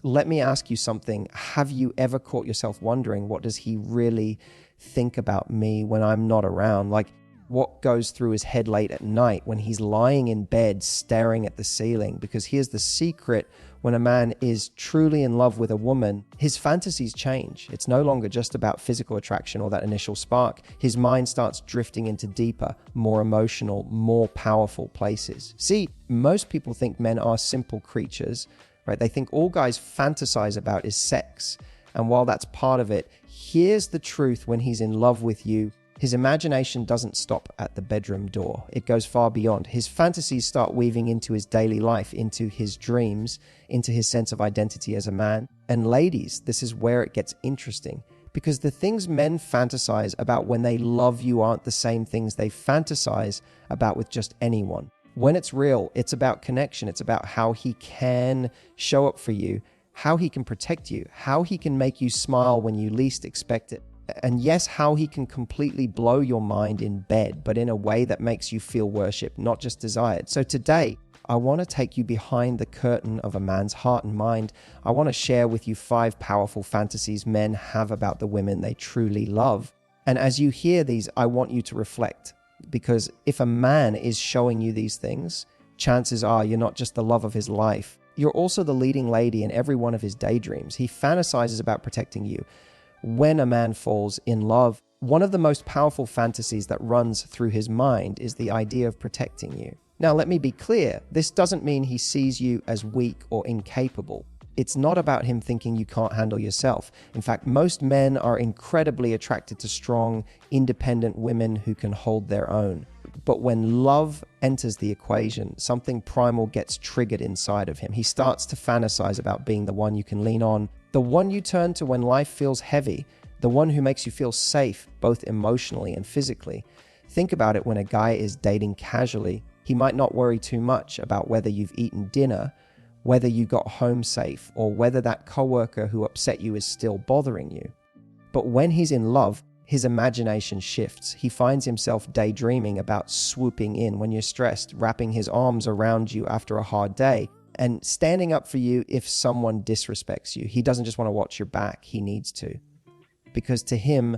let me ask you something. Have you ever caught yourself wondering, what does he really think about me when I'm not around? Like, what goes through his head late at night when he's lying in bed staring at the ceiling? Because here's the secret: when a man is truly in love with a woman, his fantasies change. It's no longer just about physical attraction or that initial spark. His mind starts drifting into deeper, more emotional, more powerful places. See, most people think men are simple creatures, right? They think all guys fantasize about is sex. And while that's part of it, here's the truth: when he's in love with you, his imagination doesn't stop at the bedroom door. It goes far beyond. His fantasies start weaving into his daily life, into his dreams, into his sense of identity as a man. And ladies, this is where it gets interesting, because the things men fantasize about when they love you aren't the same things they fantasize about with just anyone. When it's real, it's about connection. It's about how he can show up for you, how he can protect you, how he can make you smile when you least expect it. And yes, how he can completely blow your mind in bed, but in a way that makes you feel worshipped, not just desired. So today, I want to take you behind the curtain of a man's heart and mind. I want to share with you 5 powerful fantasies men have about the women they truly love. And as you hear these, I want you to reflect, because if a man is showing you these things, chances are you're not just the love of his life. You're also the leading lady in every one of his daydreams. He fantasizes about protecting you. When a man falls in love, one of the most powerful fantasies that runs through his mind is the idea of protecting you. Now, let me be clear. This doesn't mean he sees you as weak or incapable. It's not about him thinking you can't handle yourself. In fact, most men are incredibly attracted to strong, independent women who can hold their own. But when love enters the equation, something primal gets triggered inside of him. He starts to fantasize about being the one you can lean on, the one you turn to when life feels heavy, the one who makes you feel safe, both emotionally and physically. Think about it: when a guy is dating casually, he might not worry too much about whether you've eaten dinner, whether you got home safe, or whether that coworker who upset you is still bothering you. But when he's in love, his imagination shifts. He finds himself daydreaming about swooping in when you're stressed, wrapping his arms around you after a hard day, and standing up for you if someone disrespects you. He doesn't just want to watch your back, he needs to. Because to him,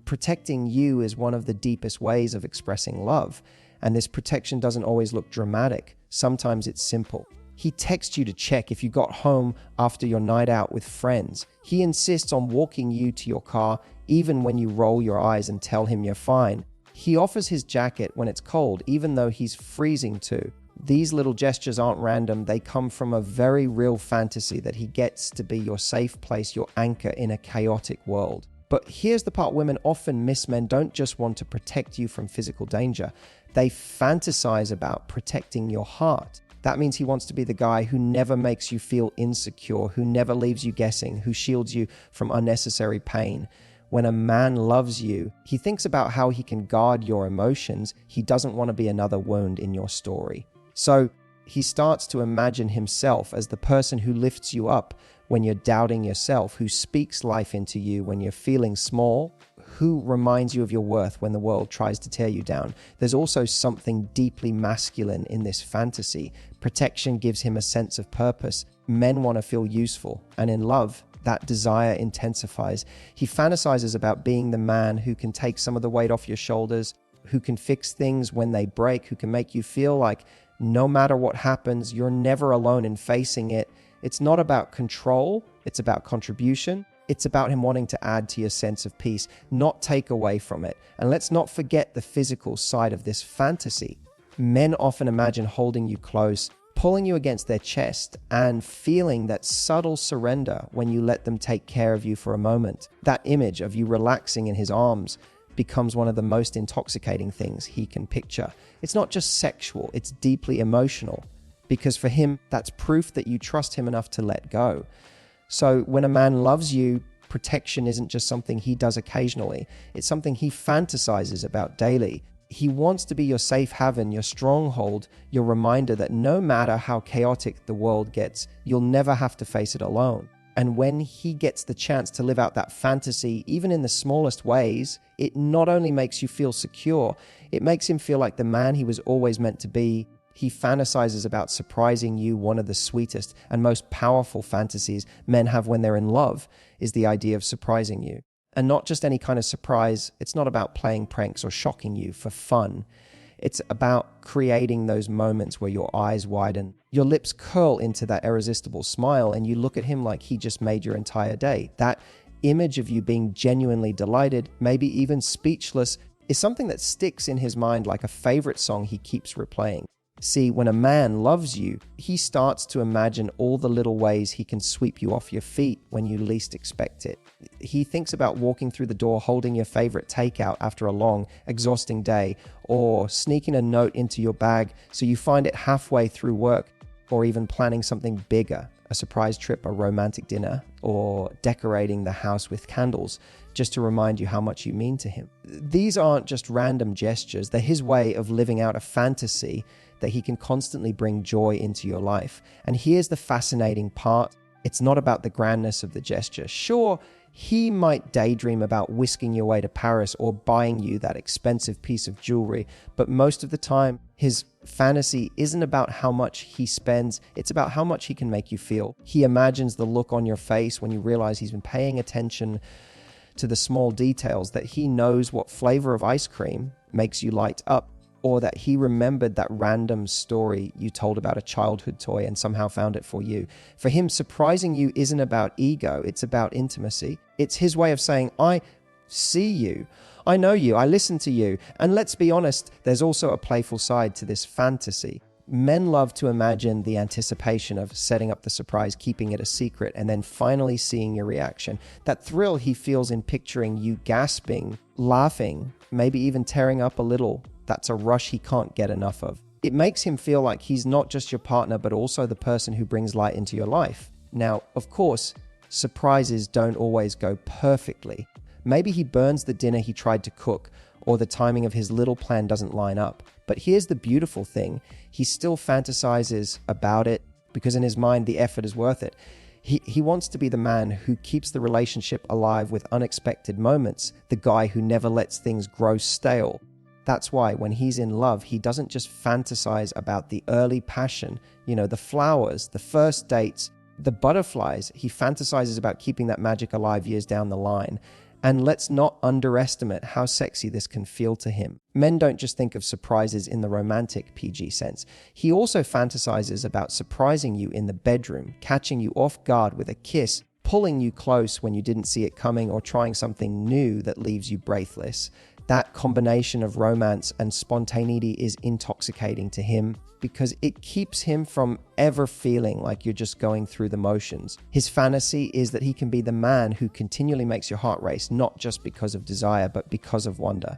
protecting you is one of the deepest ways of expressing love. And this protection doesn't always look dramatic. Sometimes it's simple. He texts you to check if you got home after your night out with friends. He insists on walking you to your car even when you roll your eyes and tell him you're fine. He offers his jacket when it's cold, even though he's freezing too. These little gestures aren't random. They come from a very real fantasy that he gets to be your safe place, your anchor in a chaotic world. But here's the part women often miss: men don't just want to protect you from physical danger. They fantasize about protecting your heart. That means he wants to be the guy who never makes you feel insecure, who never leaves you guessing, who shields you from unnecessary pain. When a man loves you, he thinks about how he can guard your emotions. He doesn't want to be another wound in your story. So he starts to imagine himself as the person who lifts you up when you're doubting yourself, who speaks life into you when you're feeling small, who reminds you of your worth when the world tries to tear you down. There's also something deeply masculine in this fantasy. Protection gives him a sense of purpose. Men want to feel useful, and in love, that desire intensifies. He fantasizes about being the man who can take some of the weight off your shoulders, who can fix things when they break, who can make you feel like no matter what happens, you're never alone in facing it. It's not about control, it's about contribution. It's about him wanting to add to your sense of peace, not take away from it. And let's not forget the physical side of this fantasy. Men often imagine holding you close, pulling you against their chest, and feeling that subtle surrender when you let them take care of you for a moment. That image of you relaxing in his arms becomes one of the most intoxicating things he can picture. It's not just sexual, it's deeply emotional, because for him, that's proof that you trust him enough to let go. So when a man loves you, protection isn't just something he does occasionally. It's something he fantasizes about daily. He wants to be your safe haven, your stronghold, your reminder that no matter how chaotic the world gets, you'll never have to face it alone. And when he gets the chance to live out that fantasy, even in the smallest ways, it not only makes you feel secure, it makes him feel like the man he was always meant to be. He fantasizes about surprising you. One of the sweetest and most powerful fantasies men have when they're in love is the idea of surprising you. And not just any kind of surprise. It's not about playing pranks or shocking you for fun. It's about creating those moments where your eyes widen, your lips curl into that irresistible smile, and you look at him like he just made your entire day. That image of you being genuinely delighted, maybe even speechless, is something that sticks in his mind like a favorite song he keeps replaying. See, when a man loves you, he starts to imagine all the little ways he can sweep you off your feet when you least expect it. He thinks about walking through the door holding your favorite takeout after a long, exhausting day, or sneaking a note into your bag so you find it halfway through work, or even planning something bigger, a surprise trip, a romantic dinner, or decorating the house with candles, just to remind you how much you mean to him. These aren't just random gestures, they're his way of living out a fantasy that he can constantly bring joy into your life. And here's the fascinating part. It's not about the grandness of the gesture. Sure, he might daydream about whisking you away to Paris or buying you that expensive piece of jewelry, but most of the time, his fantasy isn't about how much he spends, it's about how much he can make you feel. He imagines the look on your face when you realize he's been paying attention to the small details, that he knows what flavor of ice cream makes you light up, or that he remembered that random story you told about a childhood toy and somehow found it for you. For him, surprising you isn't about ego, it's about intimacy. It's his way of saying, I see you, I know you, I listen to you. And let's be honest, there's also a playful side to this fantasy. Men love to imagine the anticipation of setting up the surprise, keeping it a secret, and then finally seeing your reaction. That thrill he feels in picturing you gasping, laughing, maybe even tearing up a little. That's a rush he can't get enough of. It makes him feel like he's not just your partner, but also the person who brings light into your life. Now, of course, surprises don't always go perfectly. Maybe he burns the dinner he tried to cook, or the timing of his little plan doesn't line up. But here's the beautiful thing. He still fantasizes about it because in his mind, the effort is worth it. He wants to be the man who keeps the relationship alive with unexpected moments, the guy who never lets things grow stale. That's why when he's in love, he doesn't just fantasize about the early passion, the flowers, the first dates, the butterflies. He fantasizes about keeping that magic alive years down the line. And let's not underestimate how sexy this can feel to him. Men don't just think of surprises in the romantic PG sense. He also fantasizes about surprising you in the bedroom, catching you off guard with a kiss, pulling you close when you didn't see it coming, or trying something new that leaves you breathless. That combination of romance and spontaneity is intoxicating to him because it keeps him from ever feeling like you're just going through the motions. His fantasy is that he can be the man who continually makes your heart race, not just because of desire, but because of wonder.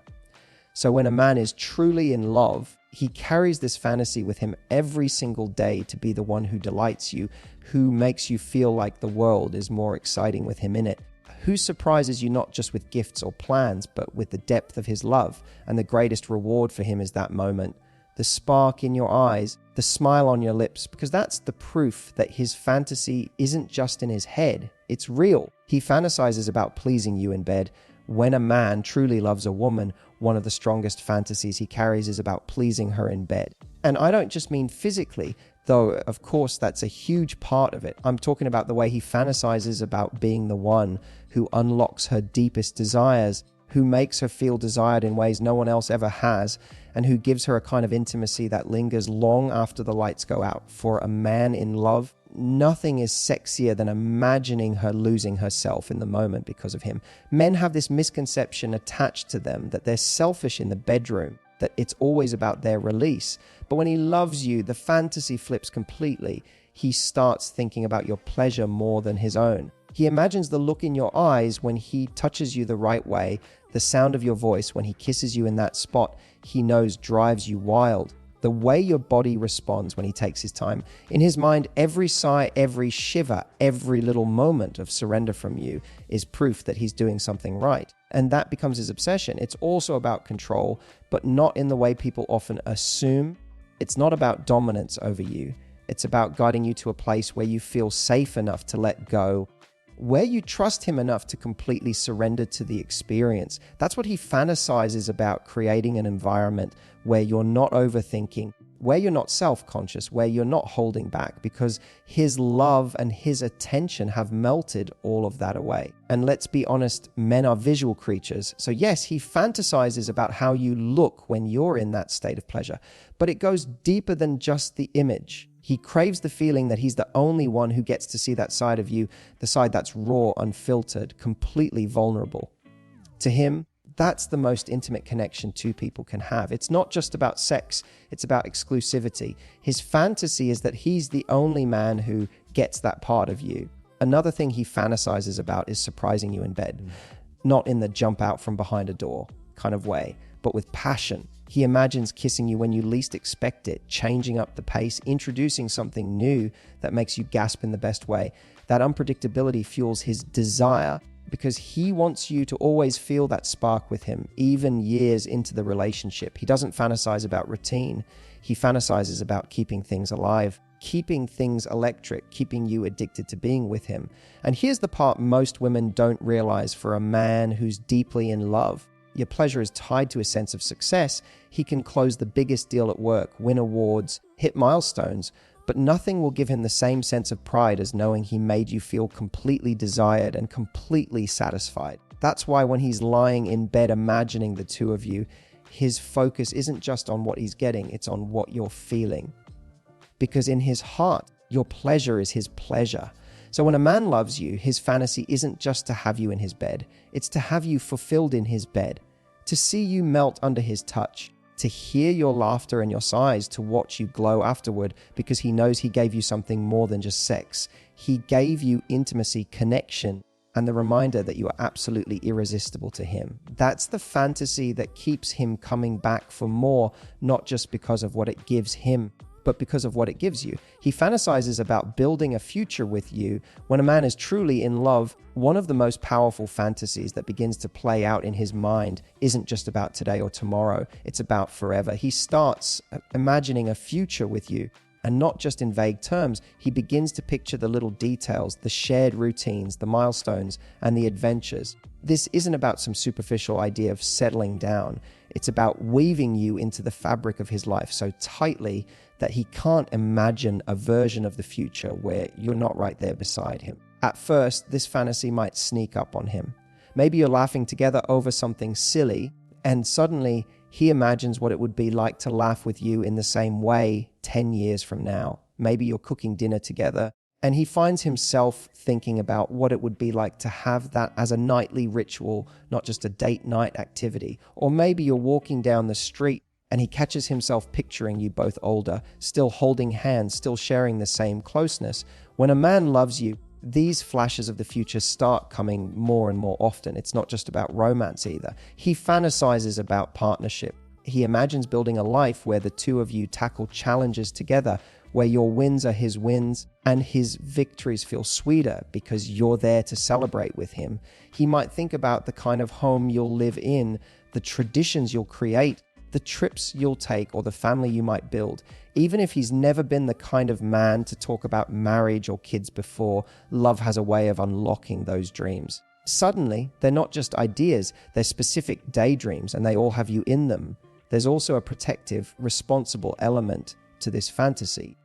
So when a man is truly in love, he carries this fantasy with him every single day to be the one who delights you, who makes you feel like the world is more exciting with him in it, who surprises you not just with gifts or plans, but with the depth of his love. And the greatest reward for him is that moment, the spark in your eyes, the smile on your lips, because that's the proof that his fantasy isn't just in his head, it's real. He fantasizes about pleasing you in bed. When a man truly loves a woman, one of the strongest fantasies he carries is about pleasing her in bed. And I don't just mean physically, though of course that's a huge part of it. I'm talking about the way he fantasizes about being the one who unlocks her deepest desires, who makes her feel desired in ways no one else ever has, and who gives her a kind of intimacy that lingers long after the lights go out. For a man in love, nothing is sexier than imagining her losing herself in the moment because of him. Men have this misconception attached to them that they're selfish in the bedroom, that it's always about their release. But when he loves you, the fantasy flips completely. He starts thinking about your pleasure more than his own. He imagines the look in your eyes when he touches you the right way, the sound of your voice when he kisses you in that spot he knows drives you wild, the way your body responds when he takes his time. In his mind, every sigh, every shiver, every little moment of surrender from you is proof that he's doing something right. And that becomes his obsession. It's also about control, but not in the way people often assume. It's not about dominance over you. It's about guiding you to a place where you feel safe enough to let go, where you trust him enough to completely surrender to the experience. That's what he fantasizes about, creating an environment where you're not overthinking, where you're not self-conscious, where you're not holding back, because his love and his attention have melted all of that away. And let's be honest, men are visual creatures. So yes, he fantasizes about how you look when you're in that state of pleasure, but it goes deeper than just the image. He craves the feeling that he's the only one who gets to see that side of you, the side that's raw, unfiltered, completely vulnerable. To him, that's the most intimate connection two people can have. It's not just about sex, it's about exclusivity. His fantasy is that he's the only man who gets that part of you. Another thing he fantasizes about is surprising you in bed, not in the jump out from behind a door kind of way, but with passion. He imagines kissing you when you least expect it, changing up the pace, introducing something new that makes you gasp in the best way. That unpredictability fuels his desire because he wants you to always feel that spark with him, even years into the relationship. He doesn't fantasize about routine. He fantasizes about keeping things alive, keeping things electric, keeping you addicted to being with him. And here's the part most women don't realize for a man who's deeply in love. Your pleasure is tied to a sense of success. He can close the biggest deal at work, win awards, hit milestones, but nothing will give him the same sense of pride as knowing he made you feel completely desired and completely satisfied. That's why when he's lying in bed imagining the two of you, his focus isn't just on what he's getting, it's on what you're feeling. Because in his heart, your pleasure is his pleasure. So when a man loves you, his fantasy isn't just to have you in his bed, it's to have you fulfilled in his bed, to see you melt under his touch, to hear your laughter and your sighs, to watch you glow afterward, because he knows he gave you something more than just sex. He gave you intimacy, connection, and the reminder that you are absolutely irresistible to him. That's the fantasy that keeps him coming back for more, not just because of what it gives him, but because of what it gives you. He fantasizes about building a future with you. When a man is truly in love, one of the most powerful fantasies that begins to play out in his mind isn't just about today or tomorrow, it's about forever. He starts imagining a future with you, and not just in vague terms. He begins to picture the little details, the shared routines, the milestones, and the adventures. This isn't about some superficial idea of settling down. It's about weaving you into the fabric of his life so tightly that he can't imagine a version of the future where you're not right there beside him. At first, this fantasy might sneak up on him. Maybe you're laughing together over something silly, and suddenly he imagines what it would be like to laugh with you in the same way 10 years from now. Maybe you're cooking dinner together, and he finds himself thinking about what it would be like to have that as a nightly ritual, not just a date night activity. Or maybe you're walking down the street and he catches himself picturing you both older, still holding hands, still sharing the same closeness. When a man loves you, these flashes of the future start coming more and more often. It's not just about romance either. He fantasizes about partnership. He imagines building a life where the two of you tackle challenges together, where your wins are his wins and his victories feel sweeter because you're there to celebrate with him. He might think about the kind of home you'll live in, the traditions you'll create, the trips you'll take, or the family you might build. Even if he's never been the kind of man to talk about marriage or kids before, love has a way of unlocking those dreams. Suddenly, they're not just ideas, they're specific daydreams, and they all have you in them. There's also a protective, responsible element to this fantasy.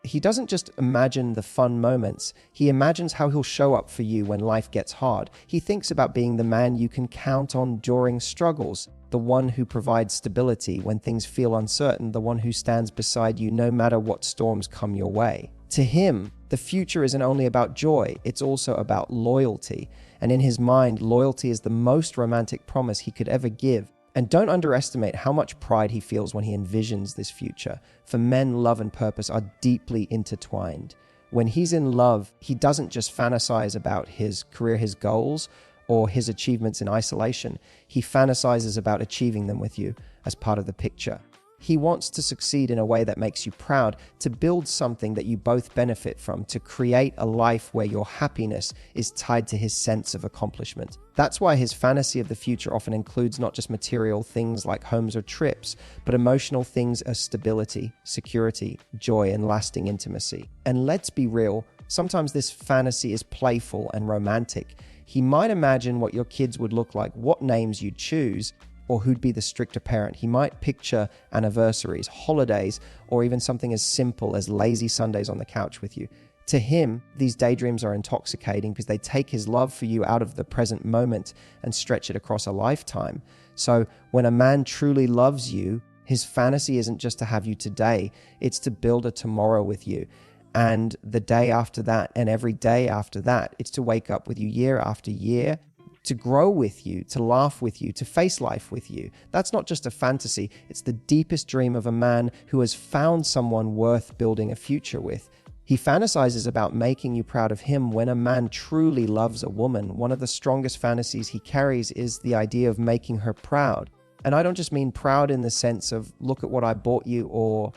He doesn't just imagine the fun moments, he imagines how he'll show up for you when life gets hard. He thinks about being the man you can count on during struggles, the one who provides stability when things feel uncertain, the one who stands beside you no matter what storms come your way. To him, the future isn't only about joy, it's also about loyalty. And in his mind, loyalty is the most romantic promise he could ever give. And don't underestimate how much pride he feels when he envisions this future. For men, love and purpose are deeply intertwined. When he's in love, he doesn't just fantasize about his career, his goals, or his achievements in isolation. He fantasizes about achieving them with you as part of the picture. He wants to succeed in a way that makes you proud, to build something that you both benefit from, to create a life where your happiness is tied to his sense of accomplishment. That's why his fantasy of the future often includes not just material things like homes or trips, but emotional things as stability, security, joy, and lasting intimacy. And let's be real, sometimes this fantasy is playful and romantic. He might imagine what your kids would look like, what names you'd choose, or who'd be the stricter parent. He might picture anniversaries, holidays, or even something as simple as lazy Sundays on the couch with you. To him, these daydreams are intoxicating because they take his love for you out of the present moment and stretch it across a lifetime. So when a man truly loves you, his fantasy isn't just to have you today, it's to build a tomorrow with you. And the day after that, and every day after that, it's to wake up with you year after year, to grow with you, to laugh with you, to face life with you. That's not just a fantasy, it's the deepest dream of a man who has found someone worth building a future with. He fantasizes about making you proud of him. When a man truly loves a woman, one of the strongest fantasies he carries is the idea of making her proud. And I don't just mean proud in the sense of, look at what I bought you, or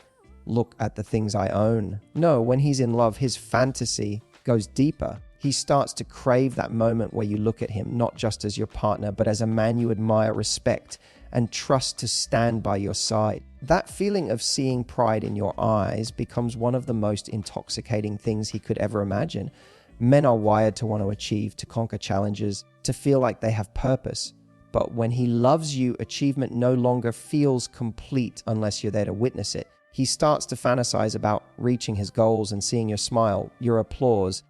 look at the things I own. No, when he's in love, his fantasy goes deeper. He starts to crave that moment where you look at him, not just as your partner, but as a man you admire, respect, and trust to stand by your side. That feeling of seeing pride in your eyes becomes one of the most intoxicating things he could ever imagine. Men are wired to want to achieve, to conquer challenges, to feel like they have purpose. But when he loves you, achievement no longer feels complete unless you're there to witness it. He starts to fantasize about reaching his goals and seeing your smile, your applause,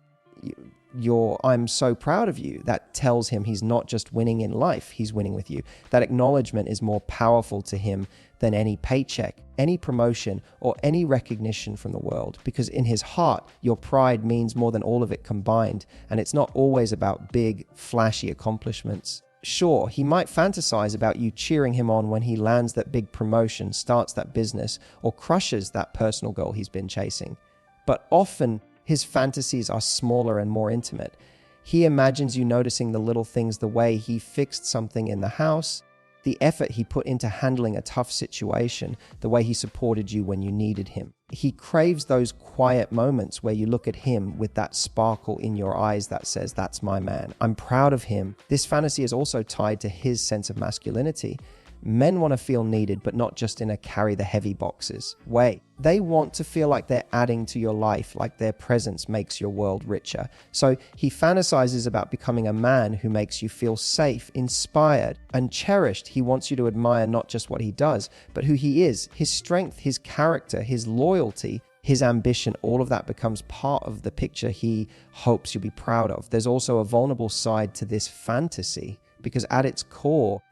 your "I'm so proud of you." That tells him he's not just winning in life, he's winning with you. That acknowledgement is more powerful to him than any paycheck, any promotion, or any recognition from the world, because in his heart, your pride means more than all of it combined, and it's not always about big, flashy accomplishments. Sure, he might fantasize about you cheering him on when he lands that big promotion, starts that business, or crushes that personal goal he's been chasing. But often, his fantasies are smaller and more intimate. He imagines you noticing the little things, the way he fixed something in the house, the effort he put into handling a tough situation, the way he supported you when you needed him. He craves those quiet moments where you look at him with that sparkle in your eyes that says, "That's my man. I'm proud of him." This fantasy is also tied to his sense of masculinity. Men want to feel needed, but not just in a carry the heavy boxes way. They want to feel like they're adding to your life, like their presence makes your world richer. So he fantasizes about becoming a man who makes you feel safe, inspired, and cherished. He wants you to admire not just what he does, but who he is, his strength, his character, his loyalty, his ambition. All of that becomes part of the picture he hopes you'll be proud of. There's also a vulnerable side to this fantasy, because at its core,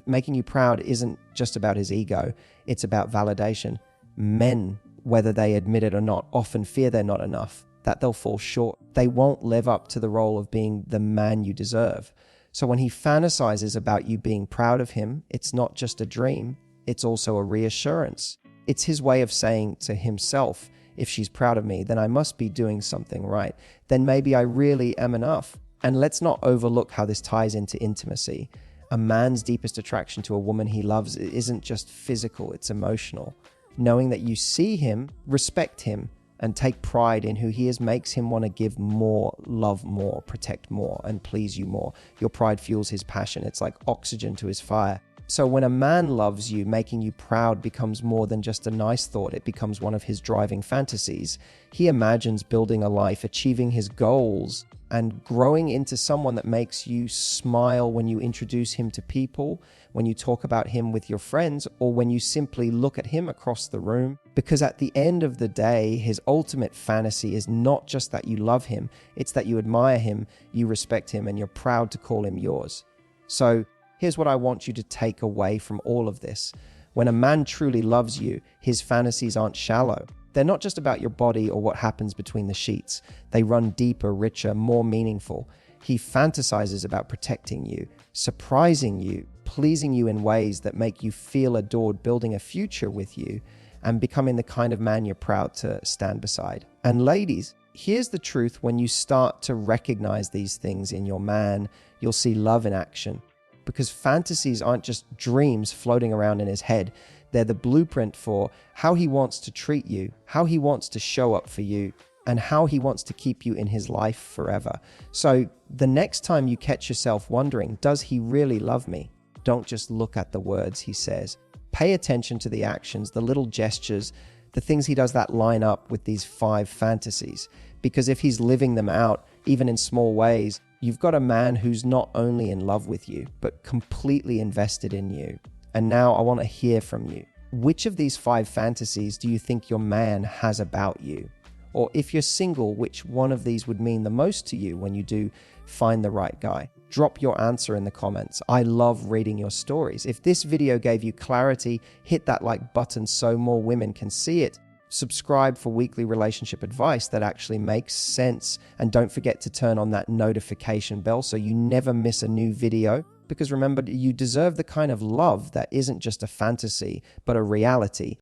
making you proud isn't just about his ego, it's about validation. Men, whether they admit it or not, often fear they're not enough, that they'll fall short. They won't live up to the role of being the man you deserve. So when he fantasizes about you being proud of him, it's not just a dream, it's also a reassurance. It's his way of saying to himself, if she's proud of me, then I must be doing something right. Then maybe I really am enough. And let's not overlook how this ties into intimacy. A man's deepest attraction to a woman he loves isn't just physical, it's emotional. Knowing that you see him, respect him, and take pride in who he is makes him want to give more, love more, protect more, and please you more. Your pride fuels his passion. It's like oxygen to his fire. So when a man loves you, making you proud becomes more than just a nice thought. It becomes one of his driving fantasies. He imagines building a life, achieving his goals, and growing into someone that makes you smile when you introduce him to people, when you talk about him with your friends, or when you simply look at him across the room. Because at the end of the day, his ultimate fantasy is not just that you love him, it's that you admire him, you respect him, and you're proud to call him yours. So here's what I want you to take away from all of this. When a man truly loves you, his fantasies aren't shallow. They're not just about your body or what happens between the sheets. They run deeper, richer, more meaningful. He fantasizes about protecting you, surprising you, pleasing you in ways that make you feel adored, building a future with you, and becoming the kind of man you're proud to stand beside. And ladies, here's the truth. When you start to recognize these things in your man, you'll see love in action. Because fantasies aren't just dreams floating around in his head. They're the blueprint for how he wants to treat you, how he wants to show up for you, and how he wants to keep you in his life forever. So the next time you catch yourself wondering, does he really love me? Don't just look at the words he says. Pay attention to the actions, the little gestures, the things he does that line up with these 5 fantasies. Because if he's living them out, even in small ways, you've got a man who's not only in love with you, but completely invested in you. And now I want to hear from you. Which of these 5 fantasies do you think your man has about you? Or if you're single, which one of these would mean the most to you when you do find the right guy? Drop your answer in the comments. I love reading your stories. If this video gave you clarity, hit that like button so more women can see it. Subscribe for weekly relationship advice that actually makes sense. And don't forget to turn on that notification bell so you never miss a new video. Because remember, you deserve the kind of love that isn't just a fantasy, but a reality.